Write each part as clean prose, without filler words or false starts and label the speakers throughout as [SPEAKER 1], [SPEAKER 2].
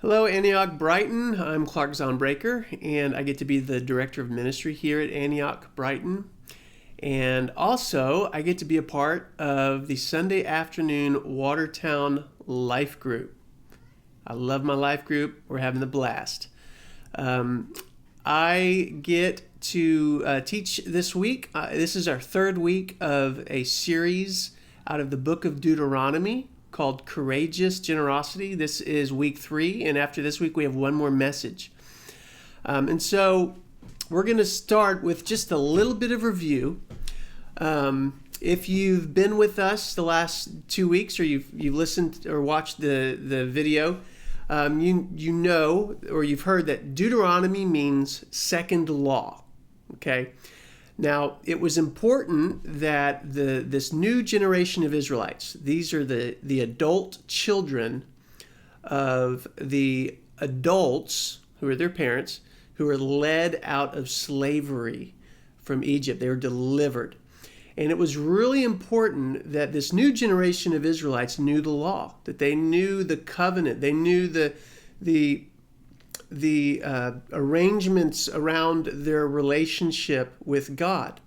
[SPEAKER 1] Hello, Antioch Brighton. I'm Clark Zaunbrecher, and I get to be the Director of Ministry here at Antioch Brighton. And also, I get to be a part of the Sunday afternoon Watertown Life Group. I love my life group. We're having the blast. I get to teach this week. This is our third week of a series out of the book of Deuteronomy called Courageous Generosity. This is week 3, and after this week we have one more message. And so we're going to start with just a little bit of review. If you've been with us the last 2 weeks, or you've listened or watched the video, you know, or you've heard that Deuteronomy means second law. Okay. Now, it was important that this new generation of Israelites, these are the adult children of the adults who are their parents, who were led out of slavery from Egypt. They were delivered. And it was really important that this new generation of Israelites knew the law, that they knew the covenant, they knew the arrangements around their relationship with God.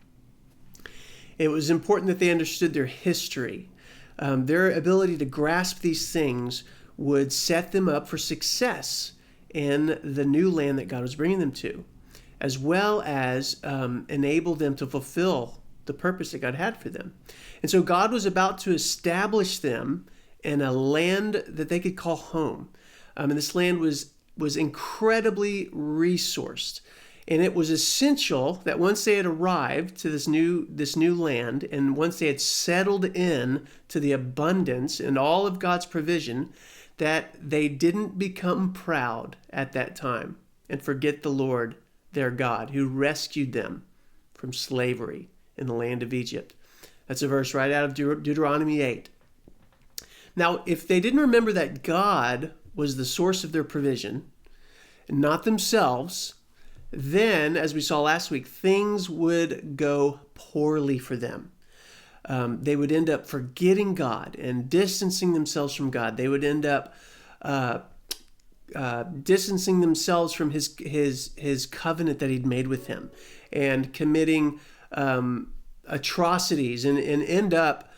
[SPEAKER 1] It was important that they understood their history. Their ability to grasp these things would set them up for success in the new land that God was bringing them to, as well as enable them to fulfill the purpose that God had for them. And so God was about to establish them in a land that they could call home. And this land was incredibly resourced. And it was essential that once they had arrived to this new land, and once they had settled in to the abundance and all of God's provision, that they didn't become proud at that time and forget the Lord, their God, who rescued them from slavery in the land of Egypt. That's a verse right out of Deuteronomy 8. Now, if they didn't remember that God was the source of their provision, not themselves, then, as we saw last week, things would go poorly for them. They would end up forgetting God and distancing themselves from God. They would end up distancing themselves from his covenant that he'd made with him, and committing atrocities, and end up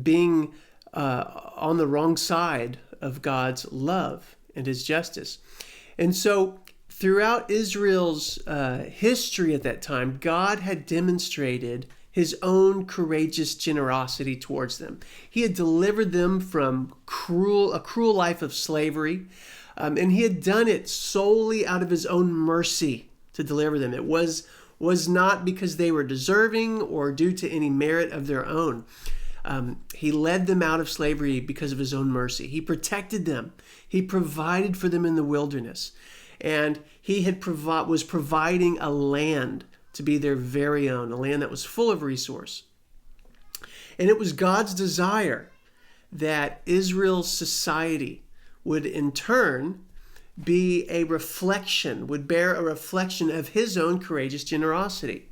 [SPEAKER 1] being on the wrong side of God's love and his justice. And so throughout Israel's history at that time, God had demonstrated his own courageous generosity towards them. He had delivered them from a cruel life of slavery, and he had done it solely out of his own mercy to deliver them. It was not because they were deserving or due to any merit of their own. He led them out of slavery because of his own mercy. He protected them. He provided for them in the wilderness. And he was providing a land to be their very own, a land that was full of resource. And it was God's desire that Israel's society would in turn be would bear a reflection of his own courageous generosity.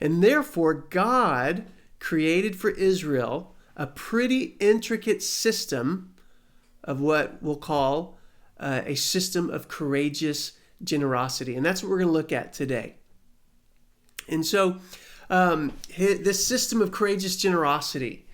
[SPEAKER 1] And therefore, God created for Israel a pretty intricate system of what we'll call a system of courageous generosity. And that's what we're going to look at today. And so this system of courageous generosity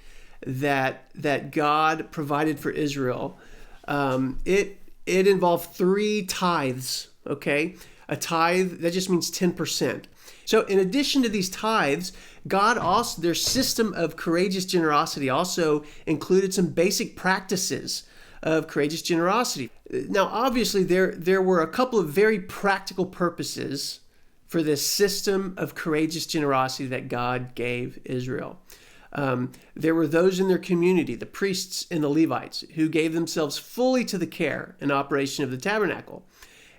[SPEAKER 1] that God provided for Israel, it involved 3 tithes, okay? A tithe, that just means 10%. So in addition to these tithes, their system of courageous generosity also included some basic practices of courageous generosity. Now, obviously, there were a couple of very practical purposes for this system of courageous generosity that God gave Israel. There were those in their community, the priests and the Levites, who gave themselves fully to the care and operation of the tabernacle.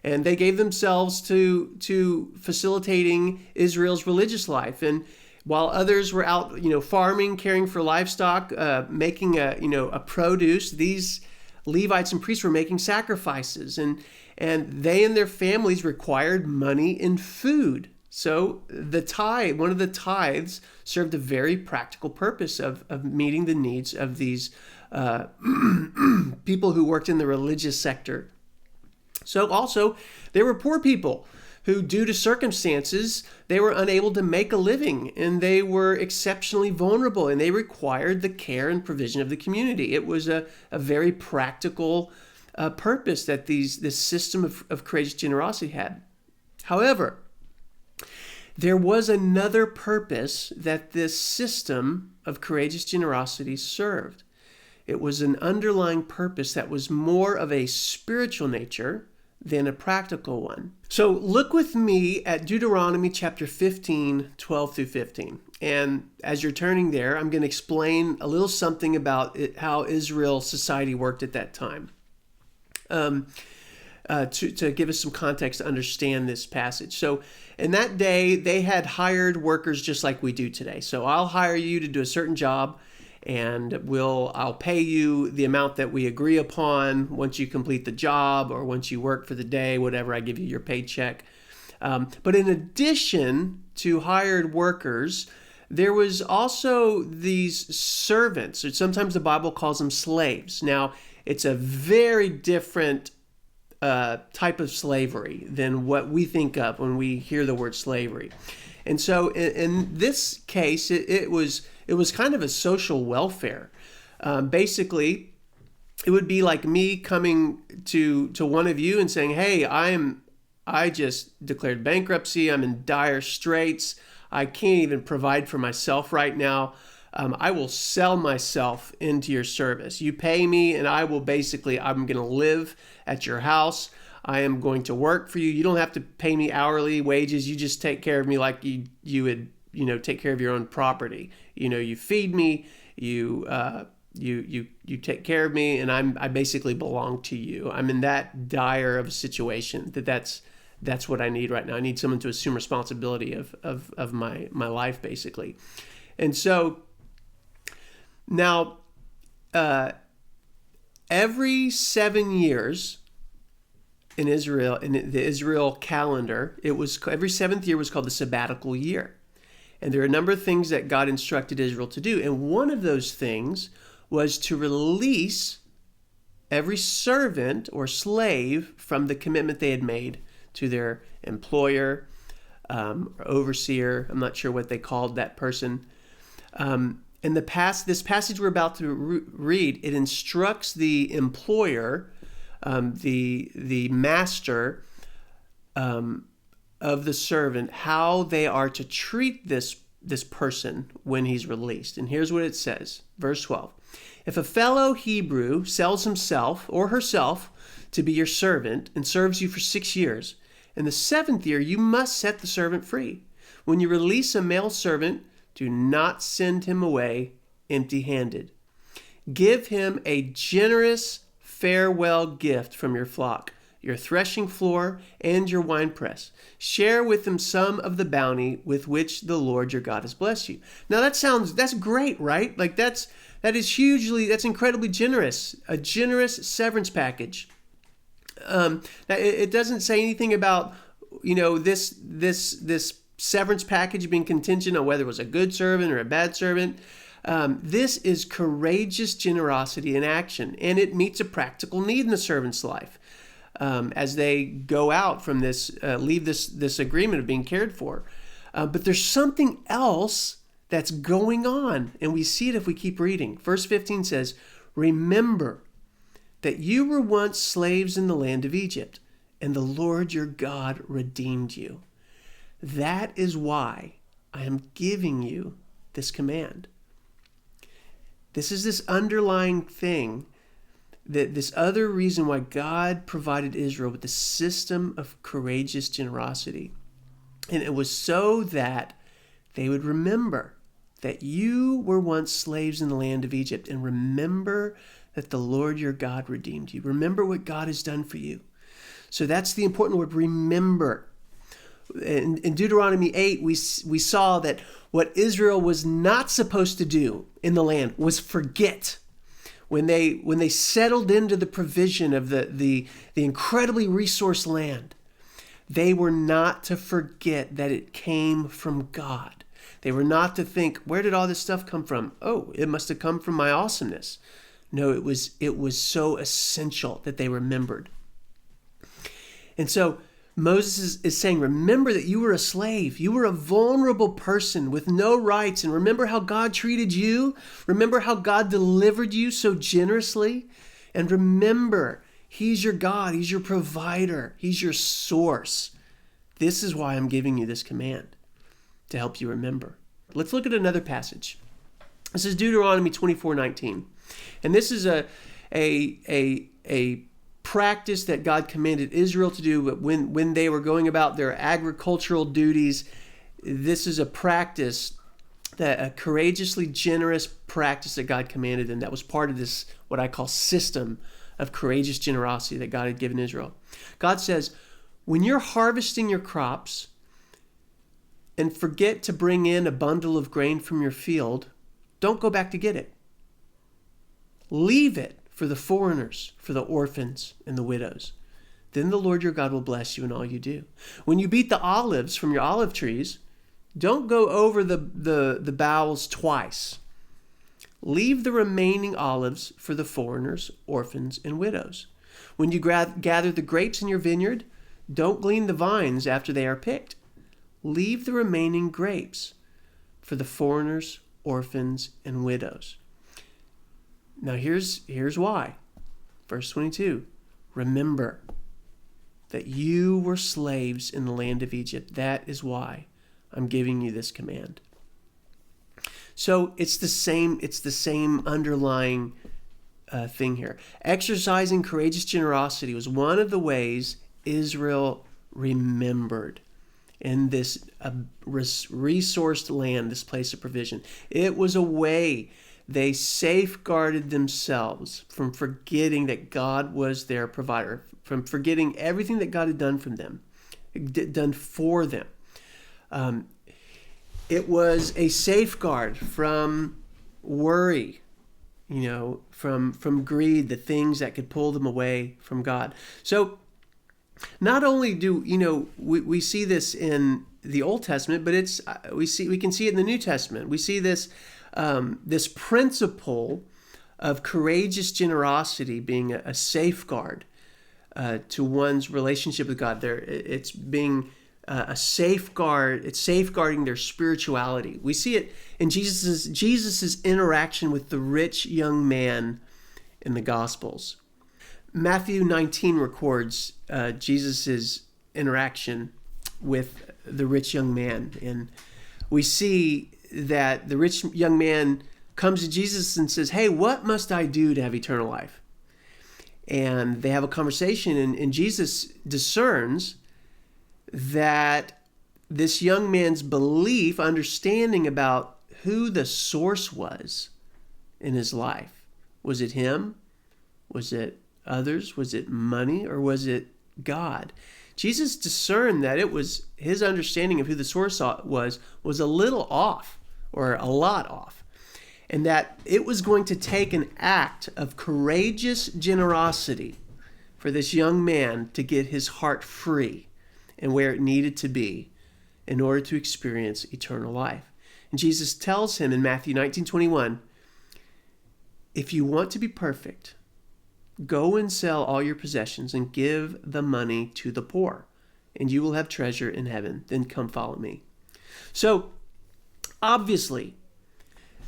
[SPEAKER 1] And they gave themselves to facilitating Israel's religious life. And while others were out, farming, caring for livestock, making a produce, these Levites and priests were making sacrifices, and they and their families required money and food. So one of the tithes served a very practical purpose of meeting the needs of these people who worked in the religious sector. So also, there were poor people who, due to circumstances, they were unable to make a living, and they were exceptionally vulnerable, and they required the care and provision of the community. It was a very practical purpose that this system of courageous generosity had. However, there was another purpose that this system of courageous generosity served. It was an underlying purpose that was more of a spiritual nature than a practical one. So look with me at Deuteronomy chapter 15, 12 through 15. And as you're turning there, I'm going to explain a little something about how Israel's society worked at that time. To give us some context to understand this passage. So in that day, they had hired workers just like we do today. So I'll hire you to do a certain job, and I'll pay you the amount that we agree upon once you complete the job or once you work for the day, whatever, I give you your paycheck. But in addition to hired workers, there was also these servants, or sometimes the Bible calls them slaves. Now, it's a very different type of slavery than what we think of when we hear the word slavery. And so in this case, it was kind of a social welfare. Basically, it would be like me coming to one of you and saying, "Hey, I just declared bankruptcy. I'm in dire straits. I can't even provide for myself right now. I will sell myself into your service. You pay me, and I'm going to live at your house. I am going to work for you. You don't have to pay me hourly wages. You just take care of me like you would, take care of your own property. You feed me, you take care of me, and I basically belong to you. I'm in that dire of a situation that's what I need right now. I need someone to assume responsibility of my life, basically. And so now, every 7 years in Israel, in the Israel calendar, every seventh year was called the sabbatical year. And there are a number of things that God instructed Israel to do. And one of those things was to release every servant or slave from the commitment they had made to their employer or overseer. I'm not sure what they called that person. In this passage we're about to read, it instructs the employer, the master of the servant, how they are to treat this person when he's released. And here's what it says, verse 12. If a fellow Hebrew sells himself or herself to be your servant and serves you for 6 years, in the 7th year you must set the servant free. When you release a male servant, do not send him away empty-handed. Give him a generous farewell gift from your flock, your threshing floor, and your winepress. Share with him some of the bounty with which the Lord your God has blessed you. Now that's great, right? Like that's incredibly generous, a generous severance package. Now it doesn't say anything about, this severance package being contingent on whether it was a good servant or a bad servant. This is courageous generosity in action, and it meets a practical need in the servant's life as they go out from leave this agreement of being cared for. But there's something else that's going on, and we see it if we keep reading. Verse 15 says, "Remember that you were once slaves in the land of Egypt, and the Lord your God redeemed you. That is why I am giving you this command." This is this underlying thing, this other reason why God provided Israel with the system of courageous generosity. And it was so that they would remember that you were once slaves in the land of Egypt, and remember that the Lord your God redeemed you. Remember what God has done for you. So that's the important word, remember. In Deuteronomy 8, we saw that what Israel was not supposed to do in the land was forget. When they settled into the provision of the incredibly resourced land, they were not to forget that it came from God. They were not to think, where did all this stuff come from? Oh, it must have come from my awesomeness. No, it was so essential that they remembered. And so Moses is saying, remember that you were a slave. You were a vulnerable person with no rights. And remember how God treated you. Remember how God delivered you so generously. And remember, he's your God. He's your provider. He's your source. This is why I'm giving you this command, to help you remember. Let's look at another passage. This is Deuteronomy 24:19. And this is a practice that God commanded Israel to do, but when they were going about their agricultural duties, this is a practice, that a courageously generous practice that God commanded them. That was part of this, what I call, system of courageous generosity that God had given Israel. God says, when you're harvesting your crops and forget to bring in a bundle of grain from your field, don't go back to get it. Leave it for the foreigners, for the orphans and the widows. Then the Lord your God will bless you in all you do. When you beat the olives from your olive trees, don't go over the boughs twice. Leave the remaining olives for the foreigners, orphans, and widows. When you gather the grapes in your vineyard, don't glean the vines after they are picked. Leave the remaining grapes for the foreigners, orphans, and widows. Now here's why. Verse 22, remember that you were slaves in the land of Egypt. That is why I'm giving you this command. So it's the same underlying thing here. Exercising courageous generosity was one of the ways Israel remembered in this resourced land, this place of provision. It was a way they safeguarded themselves from forgetting that God was their provider, from forgetting everything that God had done for them. It was a safeguard from worry, from greed, the things that could pull them away from God. So not only do we see this in the Old Testament, but we can see it in the New Testament. We see this principle of courageous generosity being a safeguard to one's relationship with God. It's being a safeguard. It's safeguarding their spirituality. We see it in Jesus's interaction with the rich young man in the Gospels. Matthew 19 records Jesus's interaction with the rich young man, and we see that the rich young man comes to Jesus and says, "Hey, what must I do to have eternal life?" And they have a conversation, and Jesus discerns that this young man's belief, understanding about who the source was in his life. Was it him? Was it others? Was it money? Or was it God? Jesus discerned that it was his understanding of who the source was a little off, or a lot off, and that it was going to take an act of courageous generosity for this young man to get his heart free and where it needed to be in order to experience eternal life. And Jesus tells him in Matthew 19:21, if you want to be perfect, go and sell all your possessions and give the money to the poor, and you will have treasure in heaven. Then come follow me. So, obviously,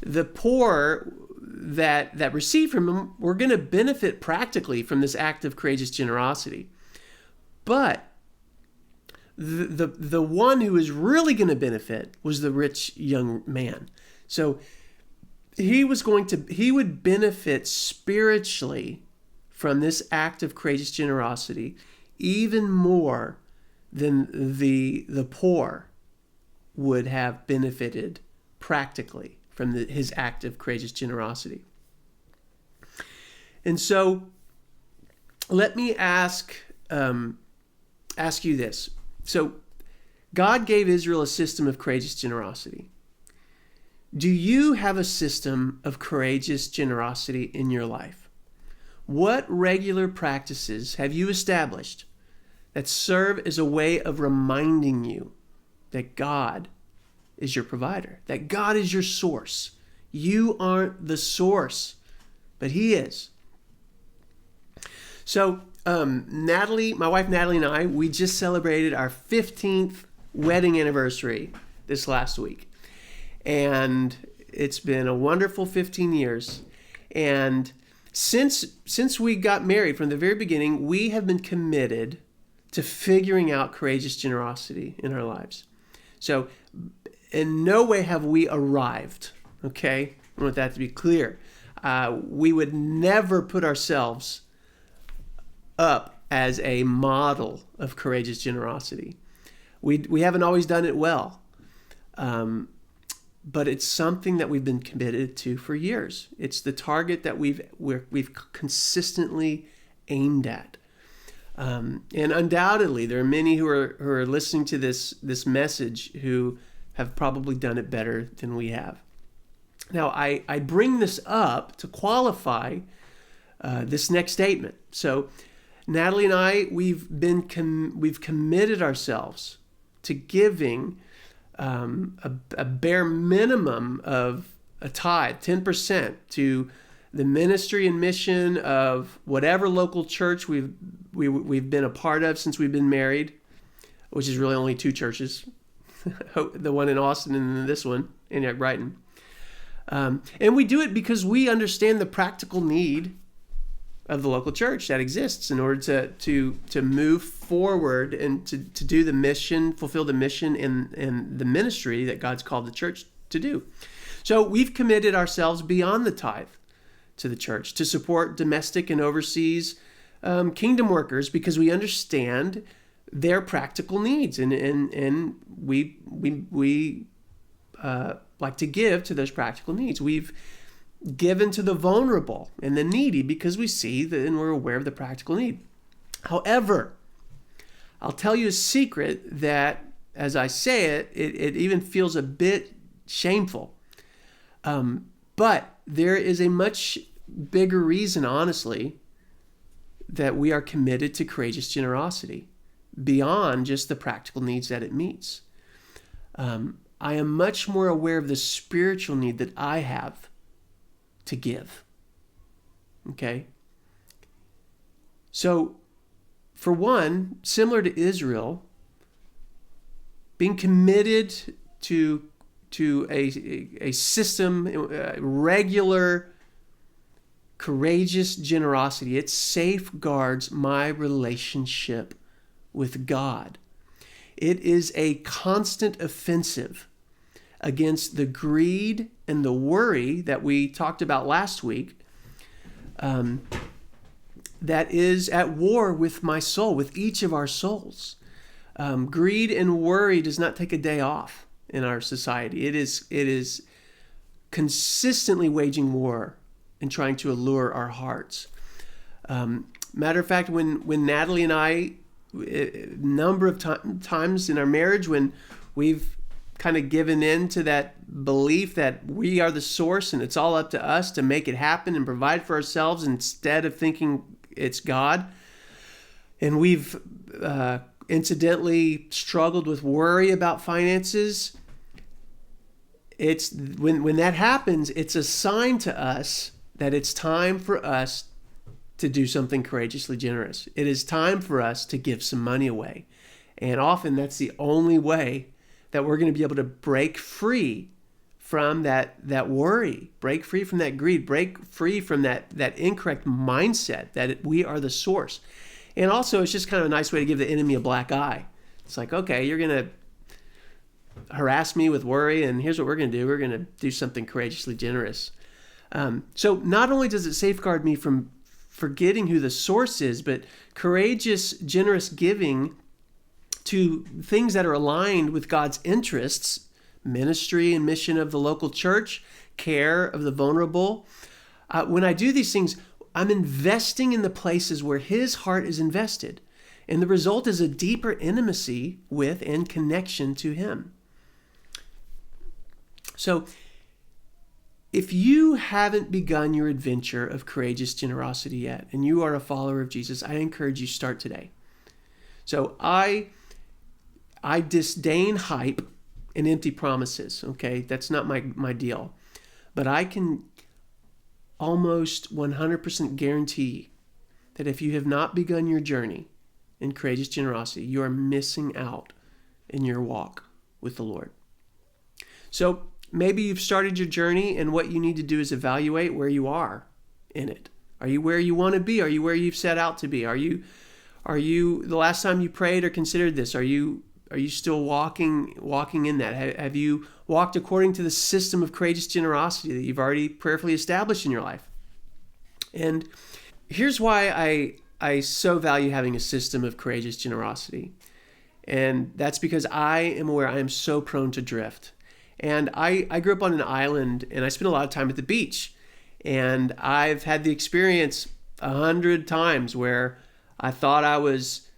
[SPEAKER 1] the poor that receive from him were going to benefit practically from this act of courageous generosity. But the one who is really going to benefit was the rich young man. So he would benefit spiritually from this act of courageous generosity even more than the poor would have benefited practically from his act of courageous generosity. And so let me ask you this. So God gave Israel a system of courageous generosity. Do you have a system of courageous generosity in your life? What regular practices have you established that serve as a way of reminding you that God is your provider, that God is your source? You aren't the source, but He is. So Natalie, my wife Natalie and I, we just celebrated our 15th wedding anniversary this last week. And it's been a wonderful 15 years. And since we got married from the very beginning, we have been committed to figuring out courageous generosity in our lives. So in no way have we arrived, okay? I want that to be clear. We would never put ourselves up as a model of courageous generosity. We haven't always done it well, but it's something that we've been committed to for years. It's the target that we've consistently aimed at. And undoubtedly, there are many who are listening to this message who have probably done it better than we have. Now, I bring this up to qualify this next statement. So, Natalie and I, we've committed ourselves to giving a bare minimum of a tithe, 10%, to the ministry and mission of whatever local church we've been a part of since we've been married, which is really only two churches, the one in Austin and then this one, Antioch Brighton. And we do it because we understand the practical need of the local church that exists in order to move forward and to do the mission, fulfill the mission and the ministry that God's called the church to do. So we've committed ourselves beyond the tithe to the church to support domestic and overseas kingdom workers because we understand their practical needs and we like to give to those practical needs. We've given to the vulnerable and the needy because we see that and we're aware of the practical need. However, I'll tell you a secret that as I say it even feels a bit shameful. But there is a much bigger reason, honestly, that we are committed to courageous generosity beyond just the practical needs that it meets. I am much more aware of the spiritual need that I have to give. Okay? So, for one, similar to Israel, being committed to a system, regular, courageous generosity, it safeguards my relationship with God. It is a constant offensive against the greed and the worry that we talked about last week, that is at war with my soul, with each of our souls. Greed and worry does not take a day off in our society. It is consistently waging war and trying to allure our hearts. Matter of fact, when Natalie and I, a number of times in our marriage, when we've kind of given in to that belief that we are the source and it's all up to us to make it happen and provide for ourselves instead of thinking it's God, and we've incidentally struggled with worry about finances, it's when that happens, it's a sign to us that it's time for us to do something courageously generous. It is time for us to give some money away. And often that's the only way that we're going to be able to break free from that worry, break free from that greed, break free from that incorrect mindset that we are the source. And also, it's just kind of a nice way to give the enemy a black eye. It's like, okay, you're going to harass me with worry, and here's what we're going to do. We're going to do something courageously generous. So not only does it safeguard me from forgetting who the source is, but courageous, generous giving to things that are aligned with God's interests, ministry and mission of the local church, care of the vulnerable. When I do these things, I'm investing in the places where His heart is invested. And the result is a deeper intimacy with and connection to Him. So, if you haven't begun your adventure of courageous generosity yet, and you are a follower of Jesus, I encourage you to start today. So I disdain hype and empty promises, okay? That's not my deal. But I can almost 100% guarantee that if you have not begun your journey in courageous generosity, you are missing out in your walk with the Lord. So maybe you've started your journey, and what you need to do is evaluate where you are in it. Are you where you want to be? Are you where you've set out to be? Are you the last time you prayed or considered this? Are you still walking in that? Have you walked according to the system of courageous generosity that you've already prayerfully established in your life? And here's why I so value having a system of courageous generosity. And that's because I am aware I am so prone to drift. And I grew up on an island, and I spent a lot of time at the beach. And I've had the experience 100 times where I thought I was,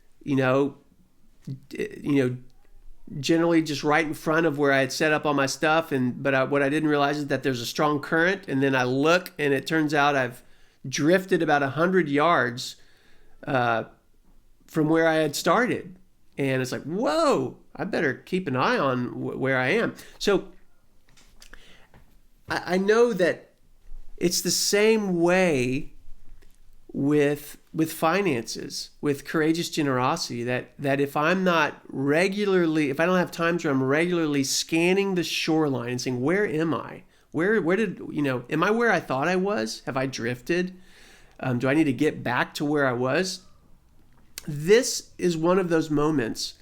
[SPEAKER 1] generally just right in front of where I had set up all my stuff. But what I didn't realize is that there's a strong current. And then I look, and it turns out I've drifted about 100 yards from where I had started. And it's like, whoa, I better keep an eye on where I am. So I know that it's the same way with finances, with courageous generosity, that if I'm not regularly, if I don't have times where I'm regularly scanning the shoreline and saying, where am I? Where did, am I where I thought I was? Have I drifted? Do I need to get back to where I was? This is one of those moments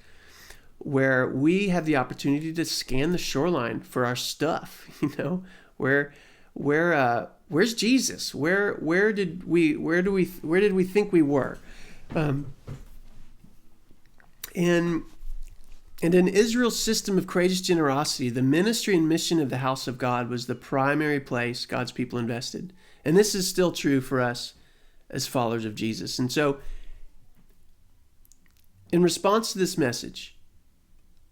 [SPEAKER 1] where we have the opportunity to scan the shoreline for our stuff. Where's Jesus? Where did we think we were? And in Israel's system of courageous generosity, the ministry and mission of the house of God was the primary place God's people invested. And this is still true for us as followers of Jesus. And so, in response to this message,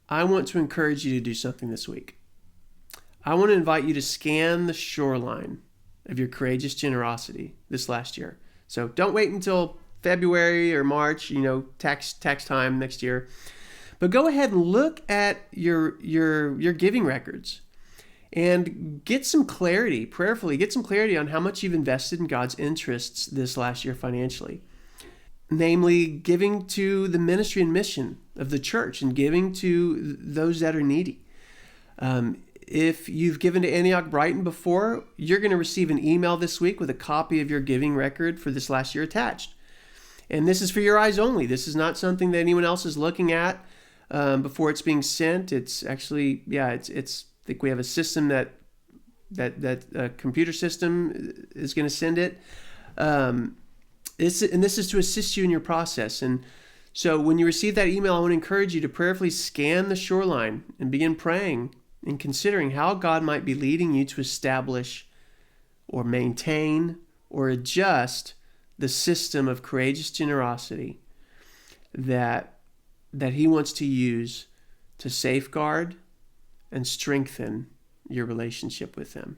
[SPEAKER 1] I want to encourage you to do something this week. I want to invite you to scan the shoreline of your courageous generosity this last year. So don't wait until February or March, tax time next year. But go ahead and look at your giving records and get some clarity, prayerfully, get some clarity on how much you've invested in God's interests this last year financially. Namely, giving to the ministry and mission of the church and giving to those that are needy. If you've given to Antioch Brighton before, you're going to receive an email this week with a copy of your giving record for this last year attached. And this is for your eyes only. This is not something that anyone else is looking at before it's being sent. It's actually, it's. I think we have a system that a computer system is going to send it. And this is to assist you in your process. And so when you receive that email, I want to encourage you to prayerfully scan the shoreline and begin praying and considering how God might be leading you to establish or maintain or adjust the system of courageous generosity that He wants to use to safeguard and strengthen your relationship with Him.